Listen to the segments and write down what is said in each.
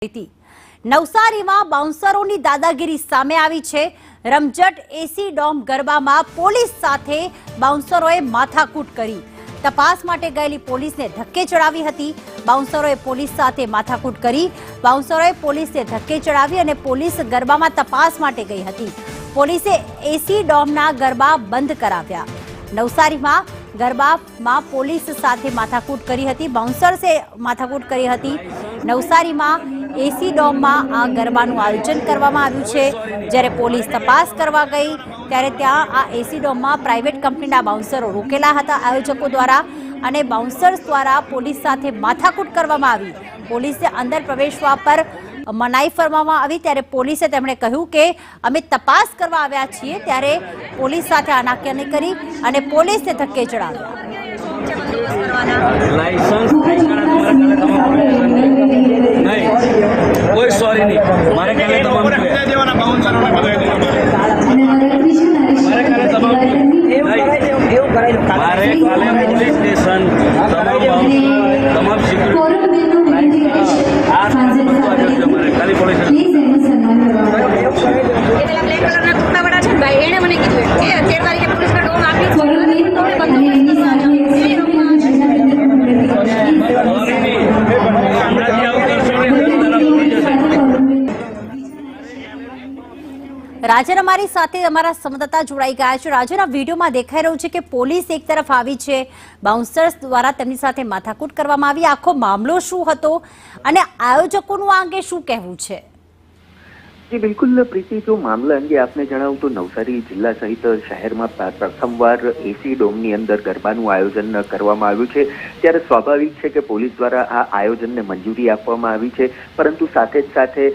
નવસારીમાં બાઉન્સરોની દાદાગીરી સામે આવી છે। રમઝટ એસી ડોમ ગરબામાં પોલીસ સાથે બાઉન્સરોએ માથાકૂટ કરી। તપાસ માટે ગયેલી પોલીસને ધક્કે ચડાવી હતી। બાઉન્સરોએ પોલીસ સાથે માથાકૂટ કરી। બાઉન્સરોએ પોલીસને ધક્કે ચડાવી અને પોલીસ ગરબામાં તપાસ માટે ગઈ હતી। પોલીસે એસી ડોમના ગરબા બંધ કરાવ્યા। નવસારીમાં ગરબામાં પોલીસ સાથે માથાકૂટ કરી હતી। બાઉન્સર્સે માથાકૂટ કરી હતી। નવસારીમાં એસી ડોમમાં આ ગરબાનું આયોજન કરવામાં આવ્યું છે। જ્યારે પોલીસ તપાસ કરવા ગઈ ત્યારે ત્યાં આ એસી ડોમમાં પ્રાઇવેટ કંપનીના બાઉન્સરો રોકેલા હતા આયોજકો દ્વારા અને બાઉન્સર્સ દ્વારા પોલીસ સાથે માથાકૂટ કરવામાં આવી। પોલીસે અંદર પ્રવેશવા પર મનાઈ ફરમાવવામાં આવી ત્યારે પોલીસે તેમણે કહ્યું કે અમે તપાસ કરવા આવ્યા છીએ ત્યારે પોલીસ સાથે આનાકાની કરી અને પોલીસને ધક્કે ચડાવ્યા। कोई सॉरी नहीं हमारे काले तमाम पुलिस स्टेशन तमाम हमारे काली पुलिस રાજન અમારી સાથે અમારા સંવાદદાતા જોડાઈ ગયા છે। રાજન, આ વિડીયોમાં દેખાઈ રહ્યું છે કે પોલીસ એક તરફ આવી છે, બાઉન્સર્સ દ્વારા તેમની સાથે માથાકૂટ કરવામાં આવી। આખો મામલો શું હતો અને આયોજકોનું આ અંગે શું કહેવું છે? जी बिल्कुल प्रीति, जो मामला अंगे आपने जણાવું तो नवसारी जिला सहित शहर में प्रथमवार एसी डोमनी अंदर गरबाનું आयोजन કરવામાં આવ્યું છે। ત્યારે સ્વાભાવિક છે કે પોલીસ દ્વારા આ આયોજનને મંજૂરી આપવામાં આવી છે, પરંતુ સાથે જ સાથે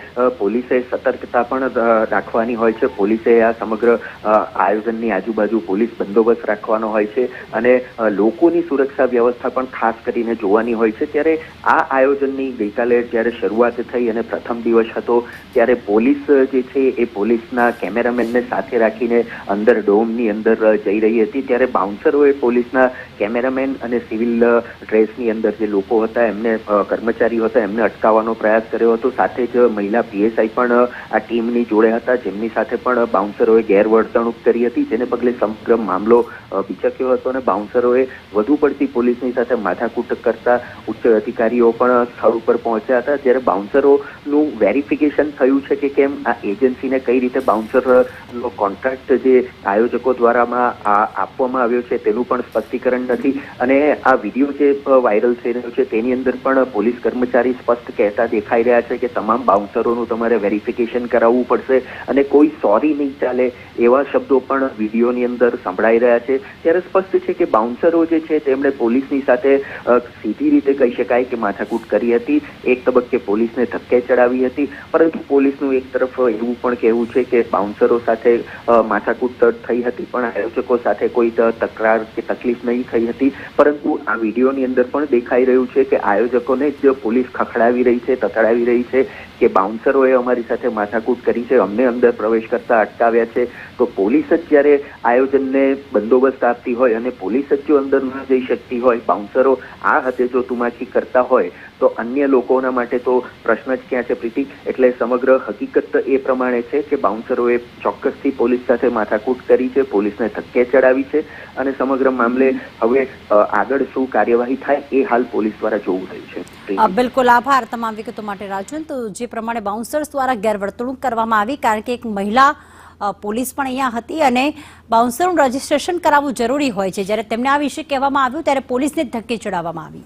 પોલીસે સતર્કતા પણ રાખવાની હોય છે। પોલીસે આ સમગ્ર આયોજનની આજુબાજુ પોલીસ બંદોબસ્ત રાખવાનો હોય છે અને લોકોની સુરક્ષા વ્યવસ્થા પણ ખાસ કરીને જોવાની હોય છે। ત્યારે આ આયોજનની ગઈકાલે જ્યારે શરૂઆત થઈ અને પ્રથમ દિવસ હતો ત્યારે પોલીસ જે છે એ પોલીસના કેમેરામેનને સાથે રાખીને અંદર ડોમની અંદર જઈ રહી હતી। ત્યારે બાઉન્સરોએ પોલીસના કેમેરામેન અને સિવિલ ડ્રેસની અંદર જે લોકો હતા એમને કર્મચારીઓ હતા એમને અટકાવવાનો પ્રયાસ કર્યો હતો। સાથે જ મહિલા પીએસઆઈ પણ આ ટીમની જોડે હતા, જેમની સાથે પણ બાઉન્સરોએ ગેરવર્તણૂક કરી હતી, જેને પગલે સમગ્ર મામલો બિચક્યો હતો અને બાઉન્સરોએ વધુ પડતી પોલીસની સાથે માથાકૂટ કરતા ઉચ્ચ અધિકારીઓ પણ સ્થળ ઉપર પહોંચ્યા હતા। જ્યારે બાઉન્સરોનું વેરિફિકેશન થયું છે કે કેમ આ એજન્સીને કઈ રીતે બાઉન્સરનો કોન્ટ્રાક્ટ જે આયોજકો દ્વારામાં આપવામાં આવ્યો છે તેનું પણ સ્પષ્ટીકરણ નથી અને આ વિડીયો જે વાયરલ થઈ રહ્યો છે તેની અંદર પણ પોલીસ કર્મચારી સ્પષ્ટ કહેતા દેખાઈ રહ્યા છે કે તમામ બાઉન્સરોનું તમારે વેરિફિકેશન કરાવવું પડશે અને કોઈ સોરી નહીં ચાલે એવા શબ્દો પણ વિડીયોની અંદર સંભળાઈ રહ્યા છે। ત્યારે સ્પષ્ટ છે કે બાઉન્સરો જે છે તેમણે પોલીસની સાથે સીધી રીતે કહી શકાય કે માથાકૂટ કરી હતી। એક તબક્કે પોલીસને ધક્કે ચડાવી હતી, પરંતુ પોલીસનું એક તરફ એવું પણ કહેવું છે કે બાઉન્સરો સાથે માથાકૂટ થઈ હતી પણ આયોજકો સાથે કોઈ તકરાર કે તકલીફ નહીં થઈ હતી। પરંતુ આ વિડીયોની અંદર પણ દેખાઈ રહ્યું છે કે આયોજકોને જ પોલીસ ખખડાવી રહી છે, તતડાવી રહી છે કે બાઉન્સરોએ અમારી સાથે માથાકૂટ કરી છે, અમને અંદર પ્રવેશ કરતા અટકાવ્યા છે। તો પોલીસ જ જ્યારે આયોજનને બંદોબસ્ત આપતી હોય અને પોલીસ જ જો અંદર ન જઈ શકતી હોય, બાઉન્સરો આ હદે જો તુમાકી કરતા હોય તો અન્ય લોકોના માટે તો પ્રશ્ન જ ક્યાં છે પ્રીતિ। એટલે સમગ્ર હકીકત એ પ્રમાણે છે કે બાઉન્સરોએ ચોક્કસથી પોલીસ સાથે માથાકૂટ કરી છે, પોલીસને ધક્કે ચડાવી છે અને સમગ્ર મામલે હવે આગળ શું કાર્યવાહી થાય એ હાલ પોલીસ દ્વારા જોવું રહ્યું છે। બિલકુલ, આભાર તમામ વિગતો માટે રાજન। તો જે પ્રમાણે બાઉન્સર્સ દ્વારા ગેરવર્તણૂક કરવામાં આવી કારણ કે એક મહિલા પોલીસ પણ અહીંયા હતી અને બાઉન્સરનું રજીસ્ટ્રેશન કરાવવું જરૂરી હોય છે, જ્યારે તેમને આ વિશે કહેવામાં આવ્યું ત્યારે પોલીસને ધક્કે ચડાવવામાં આવી।